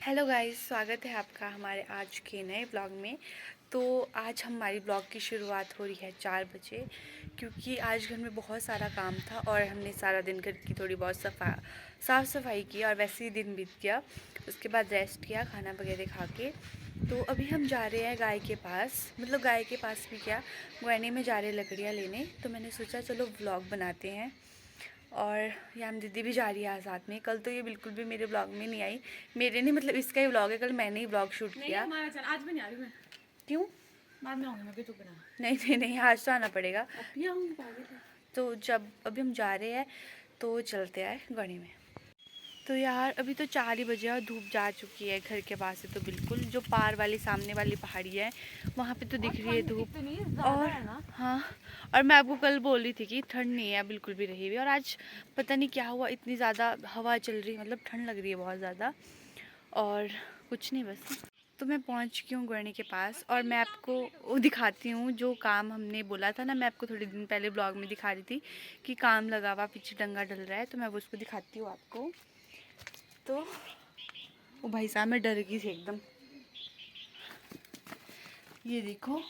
Hello guys, स्वागत है आपका हमारे आज के नए ब्लॉग में। तो आज हमारी ब्लॉग की शुरुआत हो रही है 4 बजे, क्योंकि आज घर में बहुत सारा काम था और हमने सारा दिन घर की थोड़ी बहुत साफ़ सफाई की और वैसे ही दिन बीत गया। उसके बाद रेस्ट किया खाना वगैरह खा के। तो अभी हम जा रहे हैं गाय के पास, मतलब गाय के पास भी क्या, गुआने में जा रहे लकड़ियाँ लेने। तो मैंने सोचा चलो व्लॉग बनाते हैं। और याम दीदी भी जा रही है साथ में। कल तो ये बिल्कुल भी मेरे ब्लॉग में नहीं आई, मेरे नहीं मतलब इसका ही व्लॉग है, कल मैंने ही ब्लॉग शूट किया। आज भी नहीं आ रही मैं। क्यों? बाद में आऊंगी मैं भी, तू बना। नहीं, आज तो आना पड़ेगा। अब आऊंगी पागल है। तो जब अभी हम जा रहे हैं तो चलते हैं गढ़ी में। तो यार अभी तो 4 ही बजे और धूप जा चुकी है घर के पास से, तो बिल्कुल जो पार वाली सामने वाली पहाड़ी है वहाँ पे तो दिख रही है धूप। और हाँ, और मैं आपको कल बोल रही थी कि ठंड नहीं है बिल्कुल भी रही हुई, और आज पता नहीं क्या हुआ, इतनी ज़्यादा हवा चल रही है, मतलब ठंड लग रही है बहुत ज़्यादा। और कुछ नहीं, बस तो मैं पहुंच चुकी हूँ गुआने के पास। और मैं आपको वो दिखाती हूँ जो काम हमने बोला था ना, मैं आपको थोड़े दिन पहले ब्लॉग में दिखा रही थी कि काम लगा हुआ पीछे डंगा डल रहा है, तो मैं वो उसको दिखाती हूँ आपको। तो वो भाई साहब मैं डर गई थी एकदम। ये देखो,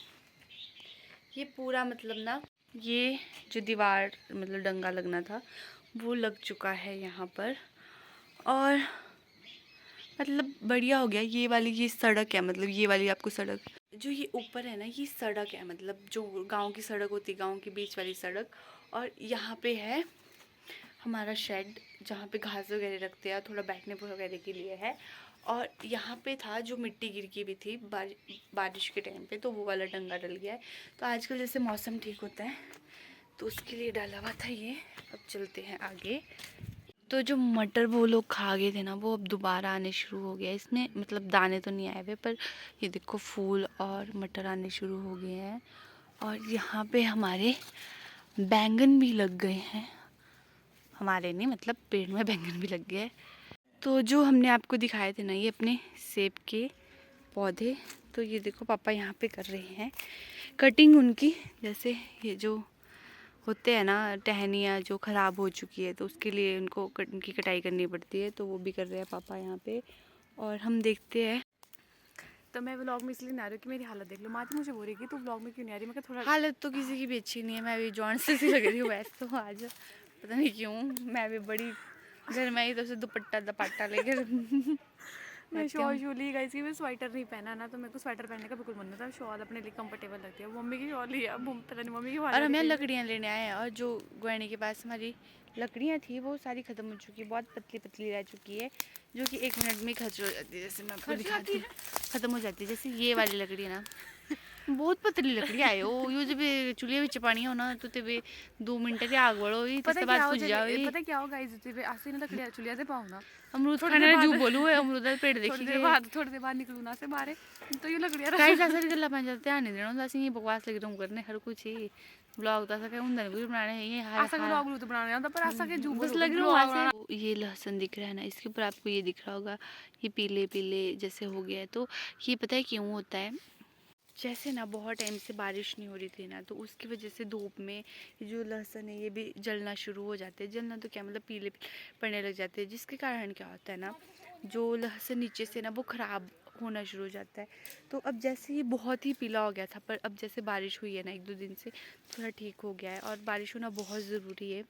ये पूरा मतलब ना, ये जो दीवार मतलब डंगा लगना था वो लग चुका है यहाँ पर। और मतलब बढ़िया हो गया। ये वाली ये सड़क है, मतलब ये वाली आपको सड़क जो ये ऊपर है ना, ये सड़क है, मतलब जो गांव की सड़क होती है, गांव के बीच वाली सड़क। और यहाँ पे है हमारा शेड जहाँ पे घास वगैरह रखते हैं, थोड़ा बैठने वगैरह के लिए है। और यहाँ पे था जो मिट्टी गिर की भी थी बारिश के टाइम पे, तो वो वाला डंगा डल गया है। तो आजकल जैसे मौसम ठीक होता है तो उसके लिए डाला हुआ था ये। अब चलते हैं आगे। तो जो मटर वो लोग खा गए थे ना, वो अब दोबारा आने शुरू हो गया। इसमें मतलब दाने तो नहीं आए हुए, पर ये देखो फूल और मटर आने शुरू हो गए हैं। और यहाँ पे हमारे बैंगन भी लग गए हैं, हमारे नहीं मतलब पेड़ में बैंगन भी लग गए। तो जो हमने आपको दिखाए थे ना ये अपने सेब के पौधे, तो ये देखो पापा यहाँ पे कर रहे हैं कटिंग उनकी। जैसे ये जो होते हैं ना टहनियाँ जो ख़राब हो चुकी है, तो उसके लिए उनको उनकी कटाई करनी पड़ती है, तो वो भी कर रहे हैं पापा यहाँ पे। और हम देखते हैं। तो मैं व्लॉग में इसलिए नहीं आ रही हूँ कि मेरी हालत देख लो। माती मुझे बोल रही कि तू व्लॉग में क्यों नहीं आ रही। मैं थोड़ा हालत तो किसी की भी अच्छी नहीं है, मैं भी जॉन से सी लग रही हूँ वैसे तो आज, पता नहीं क्यों। मैं भी बड़ी घर में ही तो से दुपट्टा दपाटा लेकर मैं शॉल शू ली गई थी। मैं स्वेटर नहीं पहना ना, तो मेरे को स्वेटर पहनने का बिल्कुल मन नहीं था। शॉल अपने लिए कंफर्टेबल लगती है। मम्मी की शॉल ही है, पता नहीं मम्मी की और वाला हम यहाँ कहीं लकड़ियाँ लेने आए हैं, और जो गुआने के पास हमारी लकड़ियाँ थी वो सारी ख़त्म हो चुकी है, बहुत पतली पतली रह चुकी है, जो कि 1 मिनट में खर्च हो जाती है। जैसे मैं आपको दिखाती हूँ, ख़त्म हो जाती है। जैसे ये वाली लकड़ी है ना, बहुत पतली लकड़ी आए हो यो, जब चूल्हे में पानी हो ना तो तब 2 मिनट की आग बढ़ो, इसके बाद बुझ जाओ। पता क्या हो गाइस, ऐसे ना लकड़ियाँ चुलिया से पाओ ना, अमरूद खाने जू बोलू है, अमरूद पेड़ थोड़ी देखिए। देर बाद निकलू ना से बाहर, तो ये लकड़ियाँ गाइस ऐसा गल्ला पां ध्यान नहीं देना, असीं बकवास लग रहा करने हर कुछ ही ब्लॉग तो ऐसा कहीं हुंदा नहीं, कुछ बनाने है ये हाय ऐसा व्लॉग तो बनाने आता, पर ऐसा के जू बस लग रहा हूँ ऐसे। ये लहसुन दिख रहा है ना, इसके ऊपर आपको ये दिख रहा होगा, ये पीले पीले जैसे हो गया है। तो ये पता है क्यों होता है, जैसे ना बहुत टाइम से बारिश नहीं हो रही थी ना, तो उसकी वजह से धूप में ये जो लहसुन है ये भी जलना शुरू हो जाते हैं। जलना तो क्या मतलब पीले पड़ने लग जाते हैं, जिसके कारण क्या होता है ना, जो लहसुन नीचे से ना वो ख़राब होना शुरू हो जाता है। तो अब जैसे ये बहुत ही पीला हो गया था, पर अब जैसे बारिश हुई है ना 1-2 दिन से, थोड़ा ठीक हो गया है। और बारिश होना बहुत ज़रूरी है,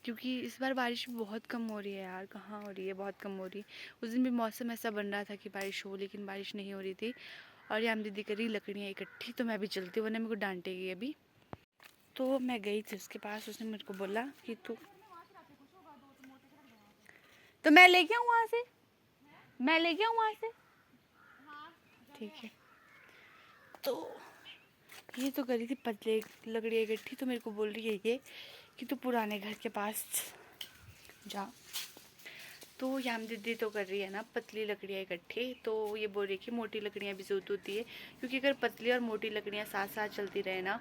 क्योंकि इस बार बारिश बहुत कम हो रही है यार, कहाँ हो रही है, बहुत कम हो रही है। उस दिन भी मौसम ऐसा बन रहा था कि बारिश हो, लेकिन बारिश नहीं हो रही थी। और ये हम दीदी करी लकड़ियाँ इकट्ठी, तो मैं भी चलती हूँ वरना मेरे को डांटेगी अभी। तो मैं गई थी उसके पास, उसने मेरे को बोला कि तू, तो मैं लेके आऊँ वहाँ से, मैं लेके आऊँ वहाँ से, ठीक है। तो ये तो करी थी पतले लकड़ियाँ इकट्ठी, तो मेरे को बोल रही है ये कि तू पुराने घर के पास जा। तो याम दीदी तो कर रही है ना पतली लकड़ियाँ इकट्ठी, तो ये बोल रही है कि मोटी लकड़ियाँ भी ज़रूरत होती है, क्योंकि अगर पतली और मोटी लकड़ियाँ साथ साथ चलती रहे ना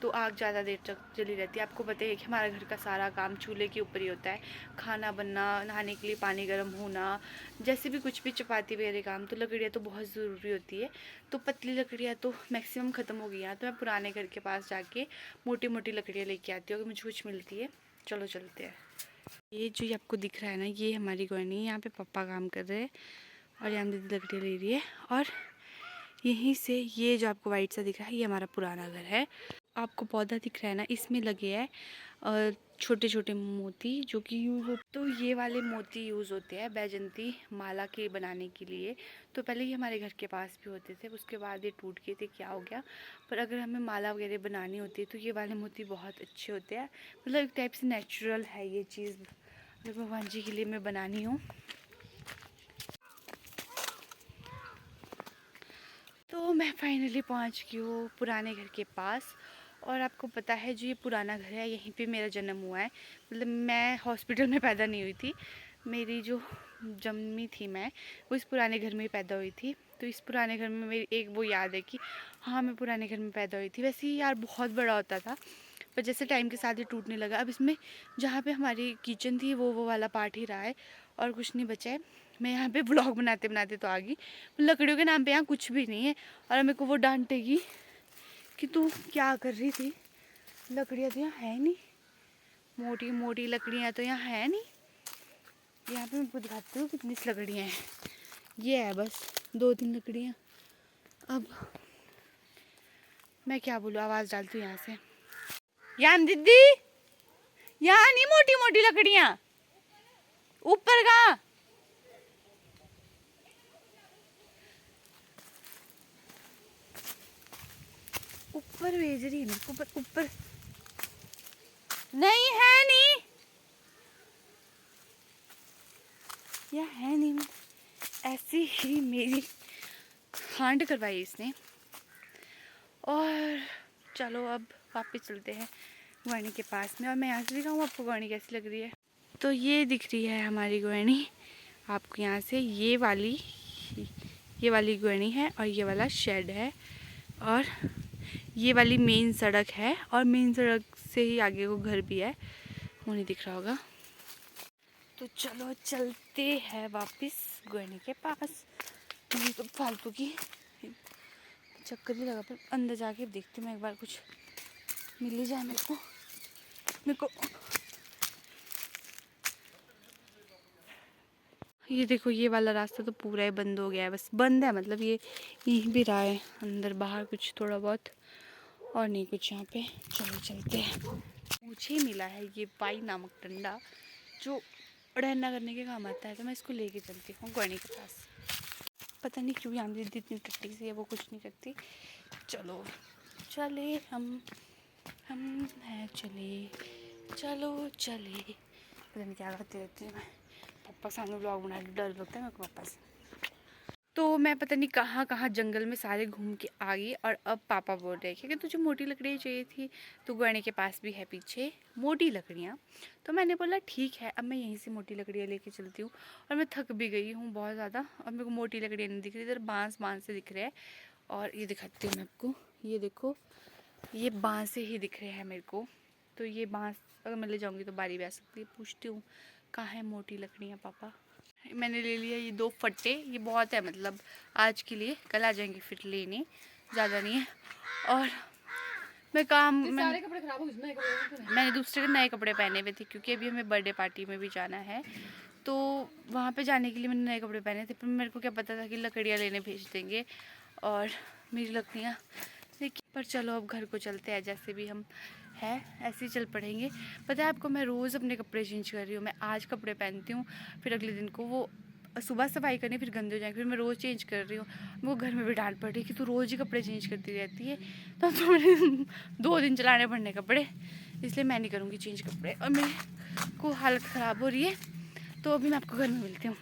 तो आग ज़्यादा देर तक जली रहती है। आपको पता है कि हमारा घर का सारा काम चूल्हे के ऊपर ही होता है, खाना बनना, नहाने के लिए पानी गर्म होना, जैसे भी कुछ भी चपाती वगैरह काम, तो लकड़ियाँ तो बहुत ज़रूरी होती है। तो पतली लकड़ियाँ तो मैक्सिमम ख़त्म हो गई हैं, तो मैं पुराने घर के पास जाके मोटी मोटी लकड़ियाँ लेके आती हूँ अगर मुझे कुछ मिलती है। चलो चलते हैं। ये जो आपको दिख रहा है ना, ये हमारी गौनी, यहाँ पे पापा काम कर रहे हैं। और यहाँ दीदी लकड़ी ले रही है। और यहीं से ये जो आपको वाइट सा दिख रहा है ये हमारा पुराना घर है। आपको पौधा दिख रहा है ना, इसमें लगे हैं छोटे छोटे मोती जो कि यूज़ होते। तो ये वाले मोती यूज़ होते हैं बैजंती माला के बनाने के लिए। तो पहले ये हमारे घर के पास भी होते थे, उसके बाद ये टूट गए थे, क्या हो गया। पर अगर हमें माला वगैरह बनानी होती है तो ये वाले मोती बहुत अच्छे होते हैं। मतलब एक टाइप से नेचुरल है ये चीज़, अगर भगवान जी के लिए मैं बनानी हूँ। तो मैं फाइनली पहुँच गई हूँ पुराने घर के पास। और आपको पता है जो ये पुराना घर है यहीं पे मेरा जन्म हुआ है। मतलब मैं हॉस्पिटल में पैदा नहीं हुई थी, मेरी जो जन्मी थी मैं वो इस पुराने घर में ही पैदा हुई थी। तो इस पुराने घर में मेरी एक वो याद है कि हाँ मैं पुराने घर में पैदा हुई थी। वैसे ही यार बहुत बड़ा होता था, पर जैसे टाइम के साथ ये टूटने लगा। अब इसमें जहाँ पे हमारी किचन थी वो वाला पार्ट ही रहा है और कुछ नहीं बचा है। मैं यहाँ पे ब्लॉग बनाते बनाते तो आ गई। लकड़ियों के नाम पे यहाँ कुछ भी नहीं है और मेरे को वो डांटेगी कि तू क्या कर रही थी। लकड़ियाँ तो यहाँ है नहीं, मोटी मोटी लकड़ियाँ तो यहाँ है नहीं। यहाँ पे मैं आपको दिखाती हूँ कितनी लकड़ियाँ हैं। ये है बस 2-3 लकड़ियाँ। अब मैं क्या बोलूँ, आवाज़ डालती हूँ यहाँ से। यान दीदी यहाँ नहीं मोटी मोटी लकड़ियाँ, ऊपर कहाँ। ऊपर भेज रही है मेरे को, पर ऊपर नहीं है। नहीं यह है नहीं, ऐसी ही मेरी खांड करवाई इसने। और चलो अब वापस चलते हैं गुआनी के पास में। और मैं यहाँ से दिखाऊँ आपको गुआनी कैसी लग रही है। तो ये दिख रही है हमारी गुआनी आपको यहाँ से। ये वाली गुआनी है और ये वाला शेड है और ये वाली मेन सड़क है। और मेन सड़क से ही आगे को घर भी है, वो नहीं दिख रहा होगा। तो चलो चलते हैं वापस गुआनी के पास। मुझे तो फालतू की चक्कर ही लगा, पर अंदर जाके देखती हूँ मैं एक बार, कुछ मिल ही जाए मेरे को। ये देखो ये वाला रास्ता तो पूरा ही बंद हो गया है, बस बंद है मतलब ये यहीं भी रहा है, अंदर बाहर कुछ थोड़ा बहुत और नहीं कुछ यहाँ पे। चलो चलते हैं। मुझे मिला है ये पाई नामक डंडा जो रहना करने के काम आता है, तो मैं इसको लेके चलती हूँ गुआनी के पास। पता नहीं क्यों यहाँ दीदी इतनी टट्टी सी है, वो कुछ नहीं करती। चलो चले हम हैं चले, चलो चले। पता नहीं क्या करती रहती है मैं। पापा सामने ब्लॉग बना डर लगता है मेरे को पापा से। तो मैं पता नहीं कहाँ कहाँ जंगल में सारे घूम के आ गई। और अब पापा बोल रहे हैं कि तुझे मोटी लकड़ियाँ चाहिए थी, तो गुआनी के पास भी है पीछे मोटी लकड़ियाँ। तो मैंने बोला ठीक है, अब मैं यहीं से मोटी लकड़ियाँ लेके चलती हूँ। और मैं थक भी गई हूँ बहुत ज़्यादा, और मेरे को मोटी लकड़ियाँ नहीं दिख रही, इधर बाँस से दिख रहे हैं। और ये दिखाती हूँ मैं आपको, ये देखो ये बाँस से ही दिख रहे हैं मेरे को। तो ये बाँस अगर मैं ले जाऊँगी तो बारी भी आ सकती है। पूछती हूँ कहाँ है मोटी लकड़ियाँ पापा। मैंने ले लिया ये 2 फट्टे, ये बहुत है मतलब आज के लिए, कल आ जाएंगे फिर लेने, ज़्यादा नहीं है। और मैं सारे कपड़े खराब हो गए, मैंने दूसरे के नए कपड़े पहने हुए थे क्योंकि अभी हमें बर्थडे पार्टी में भी जाना है, तो वहाँ पे जाने के लिए मैंने नए कपड़े पहने थे। पर मेरे को क्या पता था कि लकड़ियाँ लेने भेज देंगे और मेरी लकड़ियाँ देखिए। पर चलो अब घर को चलते हैं, जैसे भी हम है ऐसे ही चल पड़ेंगे। पता है आपको मैं रोज़ अपने कपड़े चेंज कर रही हूँ। मैं आज कपड़े पहनती हूँ, फिर अगले दिन को वो सुबह सफाई करनी, फिर गंदे हो जाएंगे, फिर मैं रोज़ चेंज कर रही हूँ। वो घर में भी डांट पड़ रही है कि तू रोज़ ही कपड़े चेंज करती रहती है। तो मैंने 2 दिन चलाने पड़ने कपड़े, इसलिए मैं नहीं करूँगी चेंज कपड़े। और मेरी को हालत ख़राब हो रही है, तो अभी मैं आपको घर में मिलती हूँ।